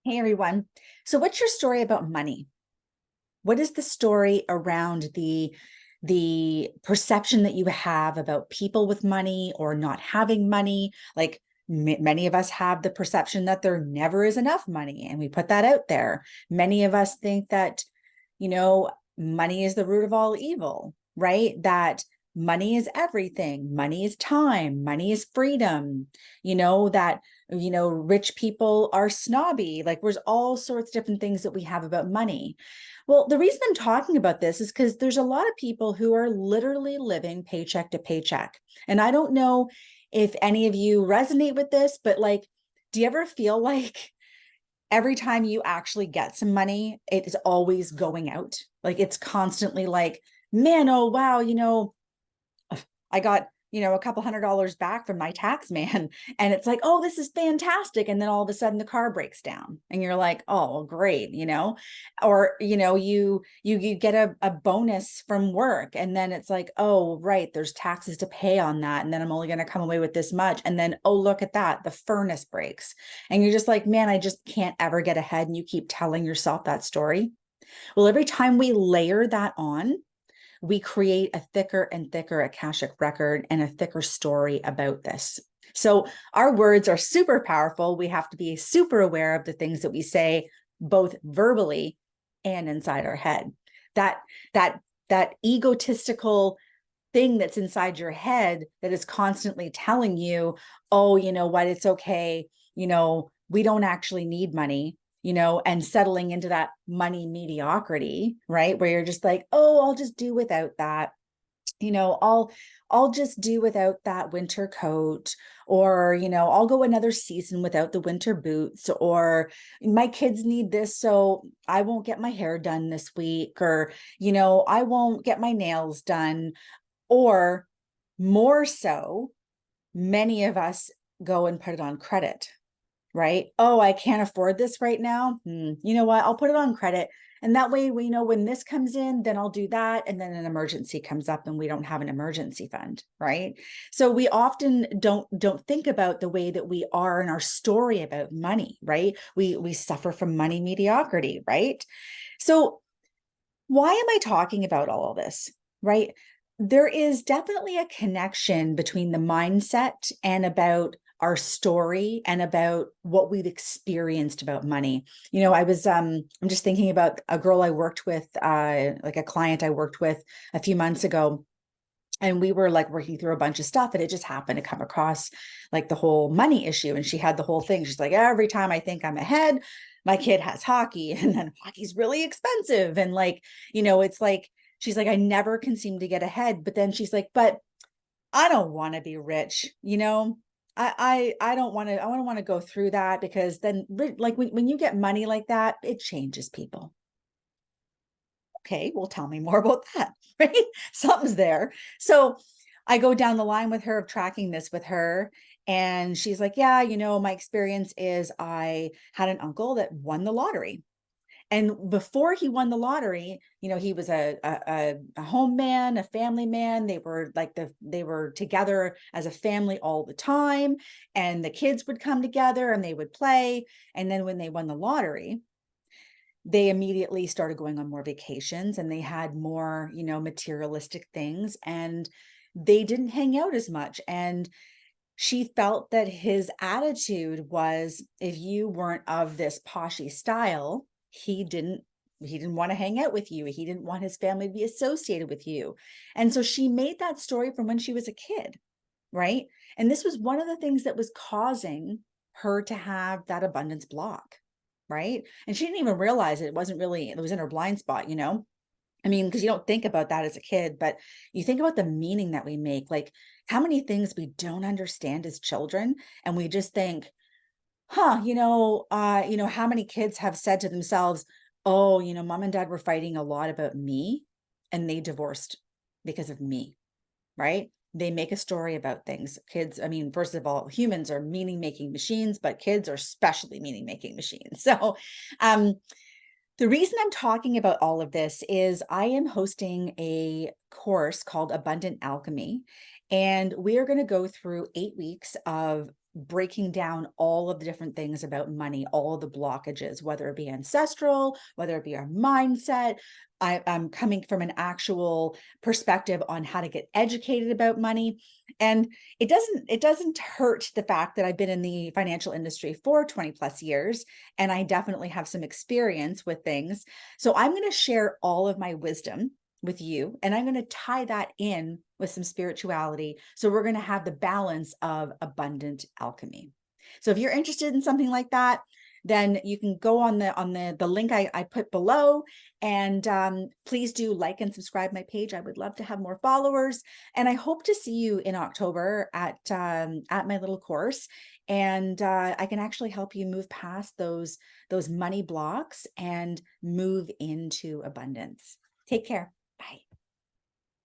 Hey everyone. So what's your story about money? What is the story around the perception that you have about people with money or not having money? Like many of us have the perception that there never is enough money, and we put that out there. Many of us think that, you know, money is the root of all evil, right? That money is everything. Money is time. Money is freedom. That rich people are snobby. Like there's all sorts of different things that we have about money. Well, the reason I'm talking about this is because there's a lot of people who are literally living paycheck to paycheck. And I don't know if any of you resonate with this, but like, do you ever feel like every time you actually get some money, it is always going out? Like it's constantly like, man, oh wow, I got, a couple $100 back from my tax man. And it's like, oh, this is fantastic. And then all of a sudden the car breaks down and you're like, oh, great, or, you get a bonus from work. And then it's like, oh, right, there's taxes to pay on that. And then I'm only going to come away with this much. And then, oh, look at that, the furnace breaks. And you're just like, man, I just can't ever get ahead. And you keep telling yourself that story. Well, every time we layer that on, we create a thicker and thicker Akashic record and a thicker story about this. So our words are super powerful. We have to be super aware of the things that we say, both verbally and inside our head. That egotistical thing that's inside your head that is constantly telling you, oh, you know what, it's okay. We don't actually need money, and settling into that money mediocrity, right? Where you're just like, oh, I'll just do without that. I'll just do without that winter coat, or, I'll go another season without the winter boots, or my kids need this, so I won't get my hair done this week, or, I won't get my nails done. Or more so, many of us go and put it on credit, right? Oh, I can't afford this right now. You know what? I'll put it on credit. And that way we know when this comes in, then I'll do that. And then an emergency comes up and we don't have an emergency fund, right? So we often don't think about the way that we are in our story about money, right? We suffer from money mediocrity, right? So why am I talking about all of this, right? There is definitely a connection between the mindset and about our story and about what we've experienced about money. I'm just thinking about a girl I worked with, like a client I worked with a few months ago. And we were like working through a bunch of stuff, and it just happened to come across like the whole money issue. And she had the whole thing. She's like, every time I think I'm ahead, my kid has hockey, and then hockey's really expensive. And like, it's like, she's like, I never can seem to get ahead. But then she's like, but I don't want to be rich, I don't want to, I don't want to go through that, because then like when you get money like that, it changes people. Okay, well, tell me more about that, right? Something's there. So I go down the line with her of tracking this with her. And she's like, yeah, my experience is I had an uncle that won the lottery. And before he won the lottery, he was a home man, a family man. They were like they were together as a family all the time. And the kids would come together and they would play. And then when they won the lottery, they immediately started going on more vacations, and they had more, materialistic things, and they didn't hang out as much. And she felt that his attitude was, if you weren't of this poshy style, he didn't want to hang out with you. He didn't want his family to be associated with you. And so she made that story from when she was a kid, right? And this was one of the things that was causing her to have that abundance block, right? And she didn't even realize it. It wasn't really, it was in her blind spot, I mean, because you don't think about that as a kid, but you think about the meaning that we make, like how many things we don't understand as children. And we just think, how many kids have said to themselves, oh, mom and dad were fighting a lot about me and they divorced because of me, right? They make a story about things. Kids, I mean, first of all, humans are meaning making machines, but kids are especially meaning making machines. So, the reason I'm talking about all of this is I am hosting a course called Abundant Alchemy, and we are going to go through 8 weeks of breaking down all of the different things about money, all of the blockages, whether it be ancestral, whether it be our mindset. I'm coming from an actual perspective on how to get educated about money. And it doesn't hurt the fact that I've been in the financial industry for 20 plus years, and I definitely have some experience with things. So I'm going to share all of my wisdom with you, and I'm going to tie that in with some spirituality. So we're going to have the balance of abundant alchemy. So if you're interested in something like that, then you can go on the link I put below, and please do like and subscribe my page. I would love to have more followers, and I hope to see you in October at my little course, and I can actually help you move past those money blocks and move into abundance. Take care. Bye.